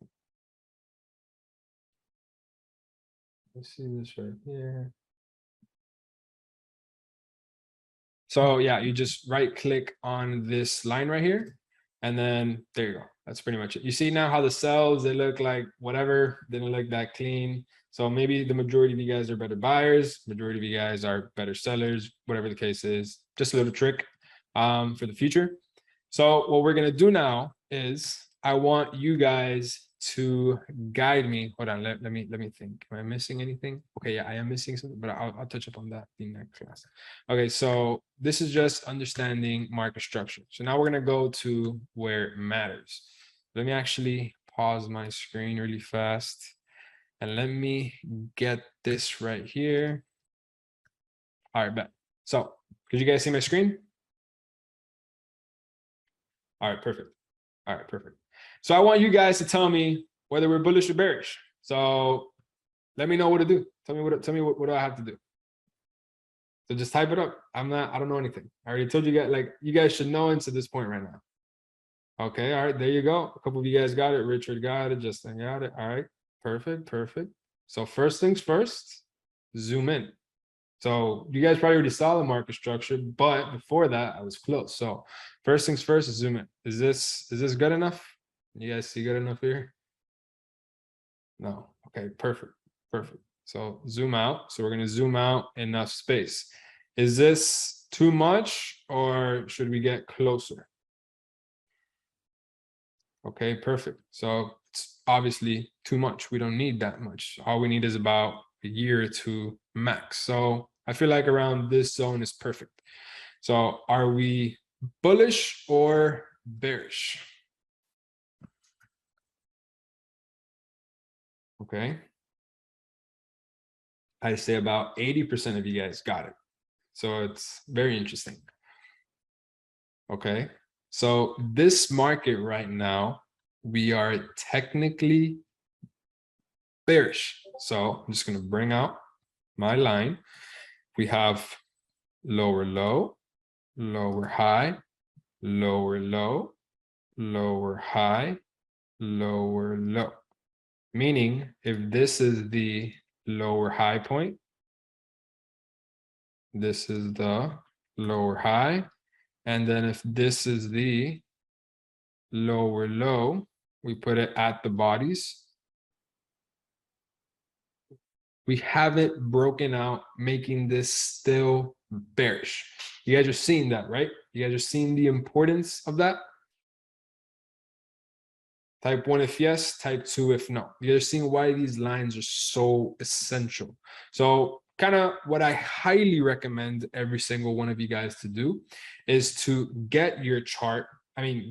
Let's see this right here. So yeah, you just right click on this line right here, and then there you go. That's pretty much it. You see now how the cells, they look like whatever, didn't look that clean. So maybe the majority of you guys are better buyers, majority of you guys are better sellers, whatever the case is. Just a little trick for the future. So what we're gonna do now is I want you guys to guide me. Hold on, let me think. Am I missing anything? Okay, yeah, I am missing something, but I'll touch up on that in next class. Okay, so this is just understanding market structure. So now we're gonna go to where it matters. Let me actually pause my screen really fast, and let me get this right here. All right, bet. So could you guys see my screen? All right, perfect. All right, perfect. So I want you guys to tell me whether we're bullish or bearish. So let me know what to do. Tell me what do I have to do. So just type it up. I don't know anything. I already told you guys, like, you guys should know into this point right now. Okay, all right, there you go. A couple of you guys got it. Richard got it. Justin got it. All right, perfect, perfect. So first things first, zoom in. So you guys probably already saw the market structure, but before that, I was close. So first things first, zoom in. Is this good enough? You guys see good enough here? No. Okay, perfect, perfect. So zoom out. So we're gonna zoom out enough space. Is this too much, or should we get closer? Okay, perfect. So it's obviously too much. We don't need that much. All we need is about a year to max. So I feel like around this zone is perfect. So are we bullish or bearish? Okay. I say about 80% of you guys got it. So it's very interesting. Okay. So this market right now, we are technically bearish. So I'm just going to bring out my line. We have lower low, lower high, lower low, lower high, lower low. Meaning if this is the lower high point, this is the lower high. And then if this is the lower low, we put it at the bodies. We haven't broken out, making this still bearish. You guys are seeing that, right? You guys are seeing the importance of that. Type 1 if yes, type 2 if no. You're seeing why these lines are so essential. So kind of what I highly recommend every single one of you guys to do is to get your chart,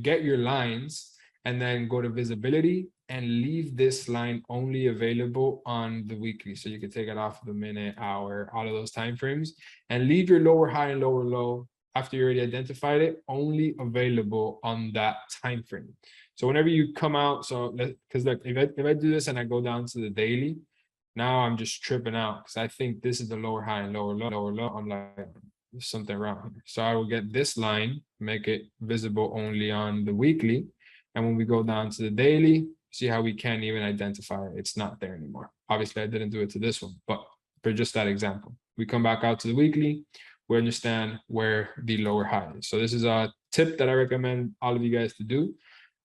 get your lines, and then go to visibility and leave this line only available on the weekly. So you can take it off the minute, hour, all of those time frames, and leave your lower high and lower low after you already identified it, only available on that time frame. So whenever you come out, so because like if I do this and I go down to the daily, now I'm just tripping out because I think this is the lower high and lower low. I'm like, there's something wrong. So I will get this line, make it visible only on the weekly. And when we go down to the daily, see how we can't even identify it. It's not there anymore. Obviously, I didn't do it to this one, but for just that example, we come back out to the weekly, we understand where the lower high is. So this is a tip that I recommend all of you guys to do.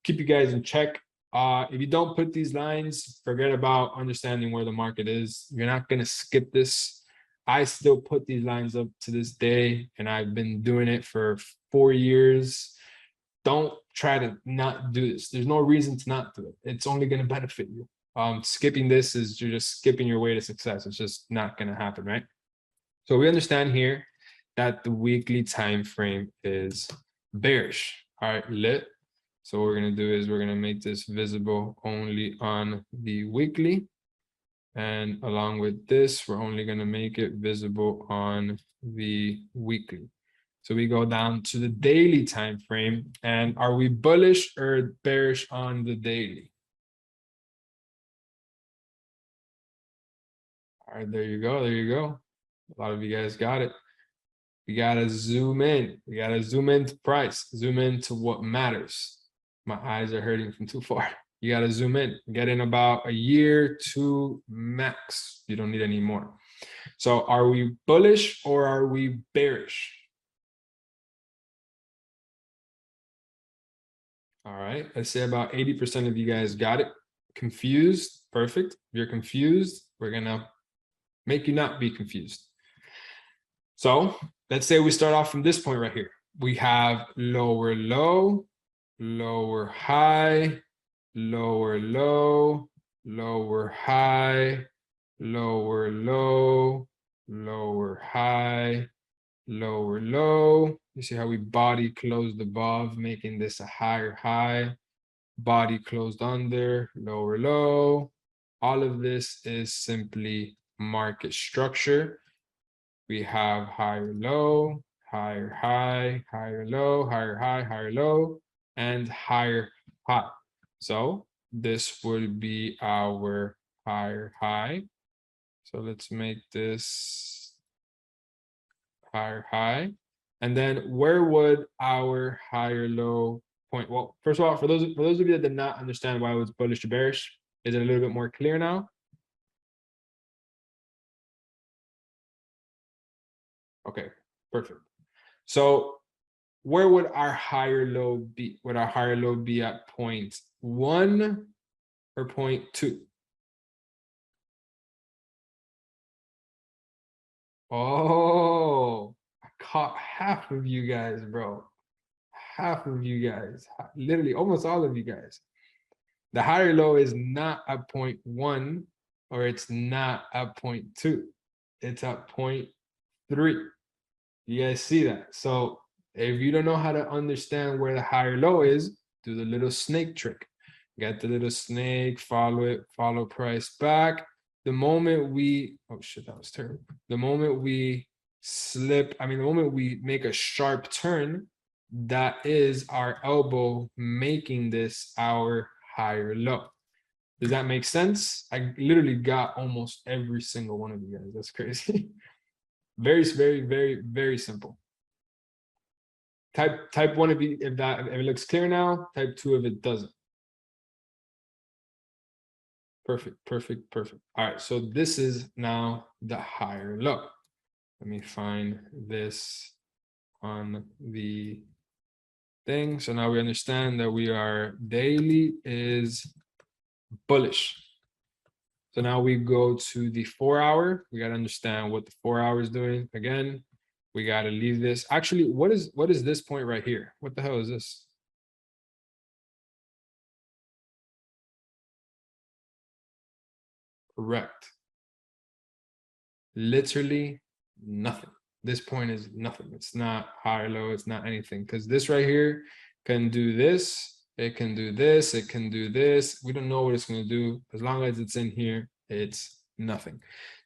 Keep you guys in check. If you don't put these lines, forget about understanding where the market is. You're not going to skip this. I still put these lines up to this day, and I've been doing it for 4 years. Don't try to not do this. There's no reason to not do it. It's only going to benefit you. Skipping this is you're just skipping your way to success. It's just not going to happen, right? So we understand here that the weekly time frame is bearish. All right, lit. So what we're going to do is we're going to make this visible only on the weekly. And along with this, we're only going to make it visible on the weekly. So we go down to the daily time frame. And are we bullish or bearish on the daily? All right, there you go. There you go. A lot of you guys got it. We got to zoom in. We got to zoom into price, zoom into what matters. My eyes are hurting from too far. You got to zoom in, get in about a year, 2 max. You don't need any more. So are we bullish or are we bearish? All right, let's say about 80% of you guys got it. Confused, perfect. If you're confused, we're gonna make you not be confused. So let's say we start off from this point right here. We have lower low, lower high, lower low, lower high, lower low, lower high, lower low. You see how we body closed above, making this a higher high, body closed under, lower low. All of this is simply market structure. We have higher low, higher high, higher low, higher high, higher low, and higher high. So this would be our higher high. So let's make this higher high. And then where would our higher low point? Well, first of all, for those of you that did not understand why it was bullish to bearish, is it a little bit more clear now? Okay, perfect. So where would our higher low be? Would our higher low be at 0.1 or 0.2? Oh, I caught half of you guys, bro. Half of you guys, literally almost all of you guys. The higher low is not at 0.1 or it's not at 0.2. It's at 0.3. You guys see that? So if you don't know how to understand where the higher low is, do the little snake trick. Get the little snake, follow it, follow price back. The moment we, oh shit, that was terrible. The moment we slip, the moment we make a sharp turn, that is our elbow making this our higher low. Does that make sense? I literally got almost every single one of you guys. That's crazy. Very, very, very, very simple. Type 1 if it looks clear now, type 2 if it doesn't. Perfect, perfect, perfect. All right, so this is now the higher low. Let me find this on the thing. So now we understand that we are daily is bullish. So now we go to the 4 hour. We got to understand what the 4 hour is doing. Again, we got to leave this. Actually, what is this point right here? What the hell is this? Correct. Literally nothing. This point is nothing. It's not high or low. It's not anything, because this right here can do this. It can do this. It can do this. We don't know what it's going to do. As long as it's in here, it's nothing.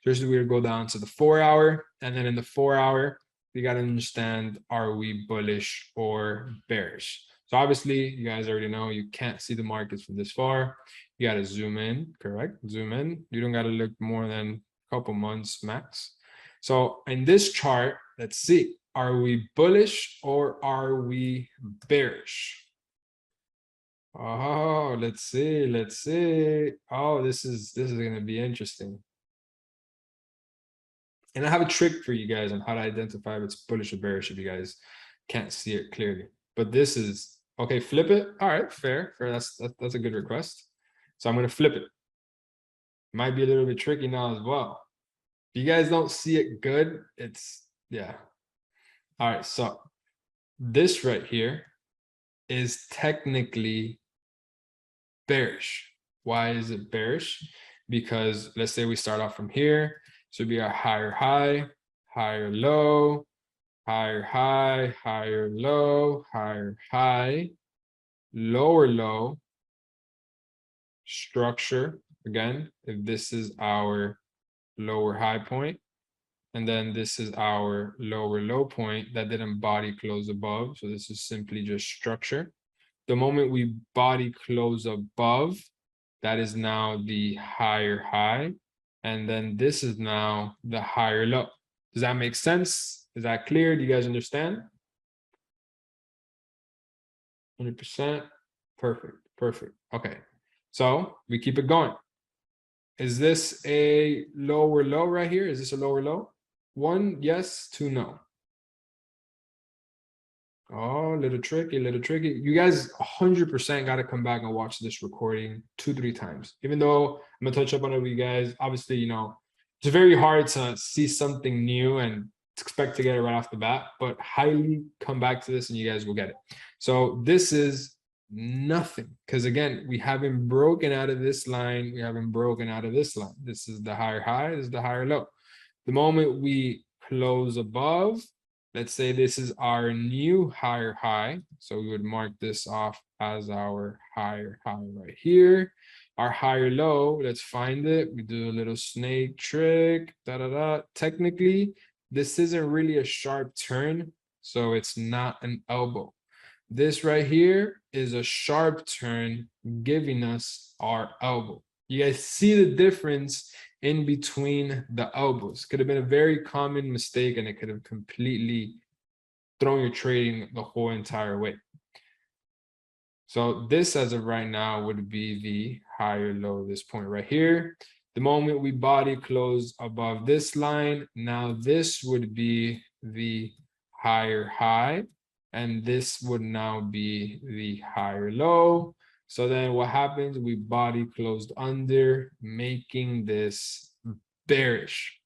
First, we're go down to the 4 hour, and then in the 4 hour, we got to understand, are we bullish or bearish? So obviously, you guys already know you can't see the markets from this far. You got to zoom in, correct? Zoom in. You don't got to look more than couple months max. So in this chart, let's see, are we bullish or are we bearish? Oh, let's see, let's see. Oh, this is going to be interesting. And I have a trick for you guys on how to identify if it's bullish or bearish if you guys can't see it clearly. But this is okay. Flip it. All right, fair, fair. That's a good request. So I'm going to flip it. Might be a little bit tricky now as well. If you guys don't see it good, it's, yeah. All right, so this right here is technically bearish. Why is it bearish? Because let's say we start off from here. So it'd be our higher high, higher low, higher high, higher low, higher high, lower low, structure. Again, if this is our lower high point, and then this is our lower low point that didn't body close above. So this is simply just structure. The moment we body close above, that is now the higher high. And then this is now the higher low. Does that make sense? Is that clear? Do you guys understand? 100%. Perfect. Perfect. Okay. So we keep it going. Is this a lower low right here? Is this a lower low? 1, yes, 2, no. Oh, a little tricky, a little tricky. You guys 100% got to come back and watch this recording 2, 3 times. Even though I'm gonna touch up on it with you guys, obviously, you know, it's very hard to see something new and expect to get it right off the bat, but highly come back to this and you guys will get it. So this is nothing, because again, we haven't broken out of this line. We haven't broken out of this line. This is the higher high, this is the higher low. The moment we close above, let's say this is our new higher high. So we would mark this off as our higher high right here. Our higher low, let's find it. We do a little snake trick, Technically, this isn't really a sharp turn, so it's not an elbow. This right here is a sharp turn giving us our elbow. You guys see the difference in between the elbows. Could have been a very common mistake and it could have completely thrown your trading the whole entire way. So this as of right now would be the higher low, this point right here. The moment we body close above this line, now this would be the higher high, and this would now be the higher low. So then what happens? We body closed under, making this bearish.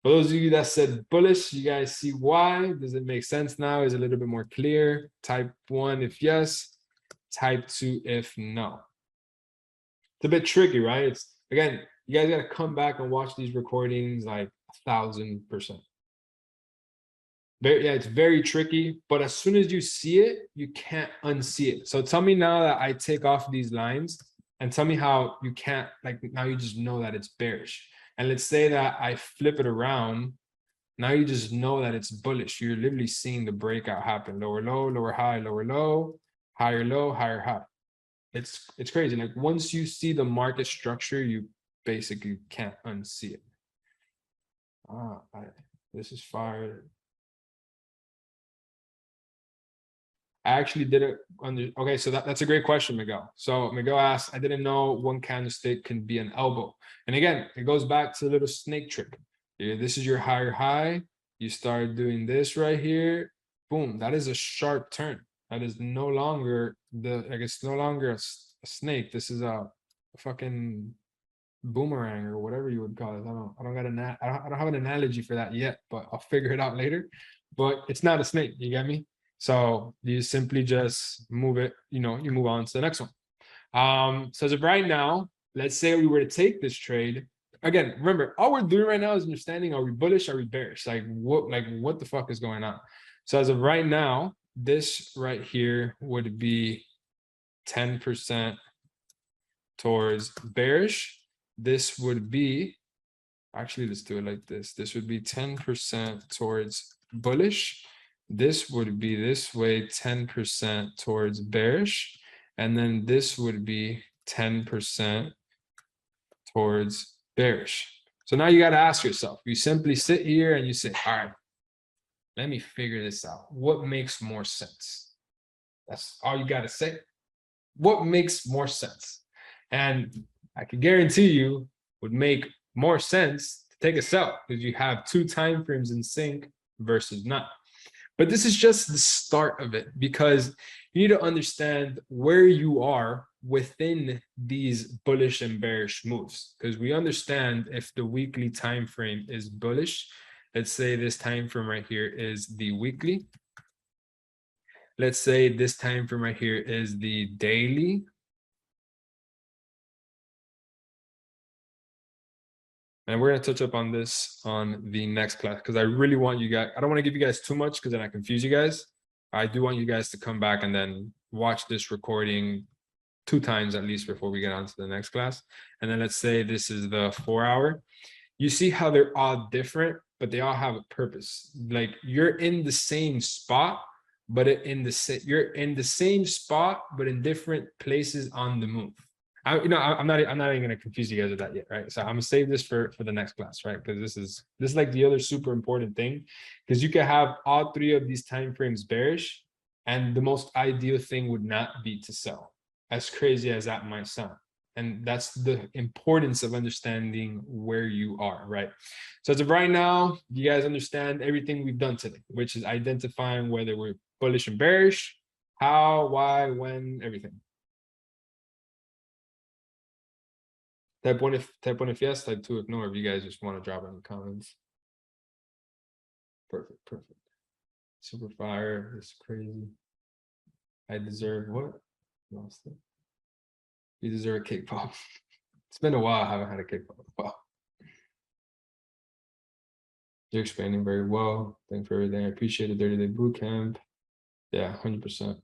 For those of you that said bullish, you guys see why. Does it make sense now? Is it a little bit more clear? Type 1 if yes, type 2 if no. It's a bit tricky, right? It's, again, you guys got to come back and watch these recordings like 1,000%. Yeah, it's very tricky, but as soon as you see it, you can't unsee it. So tell me now that I take off these lines and tell me how you can't, like, now you just know that it's bearish. And let's say that I flip it around. Now you just know that it's bullish. You're literally seeing the breakout happen. Lower low, lower high, lower low, higher low, higher high. It's crazy. Like once you see the market structure, you basically can't unsee it. This is fire. I actually didn't okay, so that's a great question, Miguel. So Miguel asked, I didn't know one candlestick can be an elbow. And again, it goes back to the little snake trick. This is your higher high. You start doing this right here. Boom, that is a sharp turn. That is no longer like it's no longer a snake. This is a fucking boomerang or whatever you would call it. I don't have an analogy for that yet, but I'll figure it out later. But it's not a snake, you get me? So you simply just move it, you move on to the next one. So as of right now, let's say we were to take this trade. Again, remember, all we're doing right now is understanding, are we bullish, are we bearish? Like what the fuck is going on? So as of right now, this right here would be 10% towards bearish. This would be, actually, let's do it like this. This would be 10% towards bullish. This would be this way, 10% towards bearish. And then this would be 10% towards bearish. So now you got to ask yourself, you simply sit here and you say, all right, let me figure this out. What makes more sense? That's all you got to say. What makes more sense? And I can guarantee you would make more sense to take a sell because you have 2 time frames in sync versus not. But this is just the start of it, because you need to understand where you are within these bullish and bearish moves, because we understand if the weekly time frame is bullish, let's say this time frame right here is the weekly. Let's say this time frame right here is the daily. And we're going to touch up on this on the next class, because I really want you guys, I don't want to give you guys too much because then I confuse you guys. I do want you guys to come back and then watch this recording 2 times at least before we get on to the next class. And then let's say this is the 4 hour. You see how they're all different, but they all have a purpose. Like you're in the same spot, but you're in the same spot, but in different places on the move. I'm not even gonna confuse you guys with that yet, right? So I'm gonna save this for the next class, right? Because this is like the other super important thing, because you can have all 3 of these time frames bearish, and the most ideal thing would not be to sell, as crazy as that might sound. And that's the importance of understanding where you are, right? So as of right now, you guys understand everything we've done today, which is identifying whether we're bullish and bearish, how, why, when, everything. Type 1 if yes, type 2 ignore if you guys just want to drop it in the comments. Perfect. Super fire. It's crazy. I deserve what? Lost it. You deserve a cake pop. It's been a while. I haven't had a cake pop. Wow. You're explaining very well. Thanks for everything. I appreciate it. 30-day boot camp. Yeah, 100%.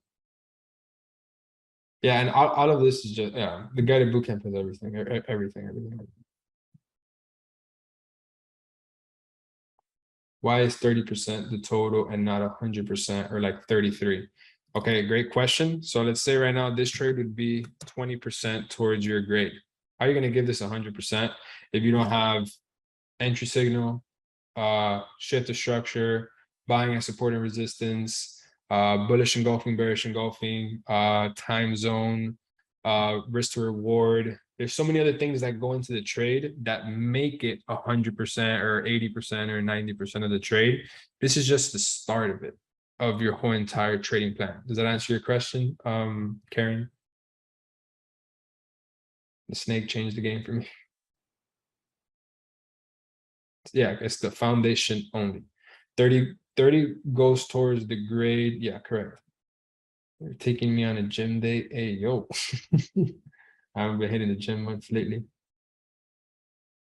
Yeah, and all of this is just, yeah, the guided boot camp is everything. Why is 30% the total and not 100% or like 33? Okay, great question. So let's say right now this trade would be 20% towards your grade. How are you going to give this 100% if you don't have entry signal, shift to structure, buying and support and resistance, bullish engulfing, bearish engulfing, time zone, risk to reward? There's so many other things that go into the trade that make it 100% or 80% or 90% of the trade. This is just the start of it, of your whole entire trading plan. Does that answer your question, Karen? The snake changed the game for me. Yeah, it's the foundation only. 30 goes towards the grade. Yeah, correct. They're taking me on a gym day. Hey, yo. I haven't been hitting the gym much lately.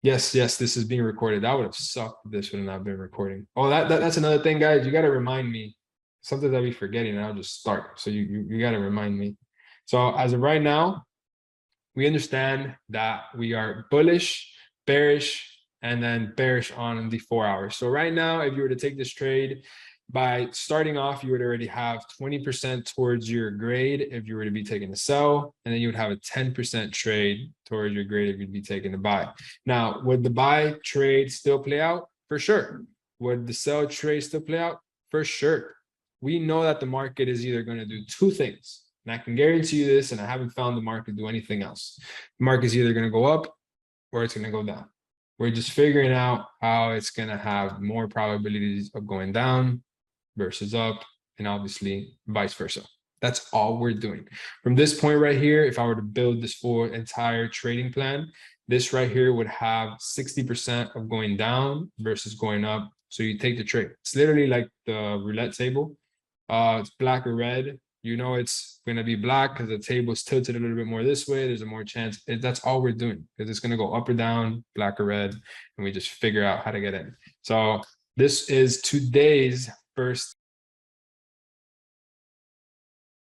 Yes, this is being recorded. That would have sucked if this would have not been recording. Oh, that's another thing, guys. You got to remind me. Something that we forgetting, and I'll just start. So you got to remind me. So as of right now, we understand that we are bullish, bearish, and then bearish on the 4 hours. So right now, if you were to take this trade, by starting off, you would already have 20% towards your grade if you were to be taking a sell, and then you would have a 10% trade towards your grade if you'd be taking a buy. Now, would the buy trade still play out? For sure. Would the sell trade still play out? For sure. we know that the market is either going to do two things. And I can guarantee you this, and I haven't found the market do anything else. The market is either going to go up or it's going to go down. We're just figuring out how it's going to have more probabilities of going down versus up, and obviously vice versa. That's all we're doing. From this point right here, if I were to build this full entire trading plan, this right here would have 60% of going down versus going up. So you take the trade. It's literally like the roulette table. It's black or red. You know it's going to be black because the table is tilted a little bit more this way. There's a more chance. That's all we're doing, because it's going to go up or down, black or red, and we just figure out how to get in. So this is today's first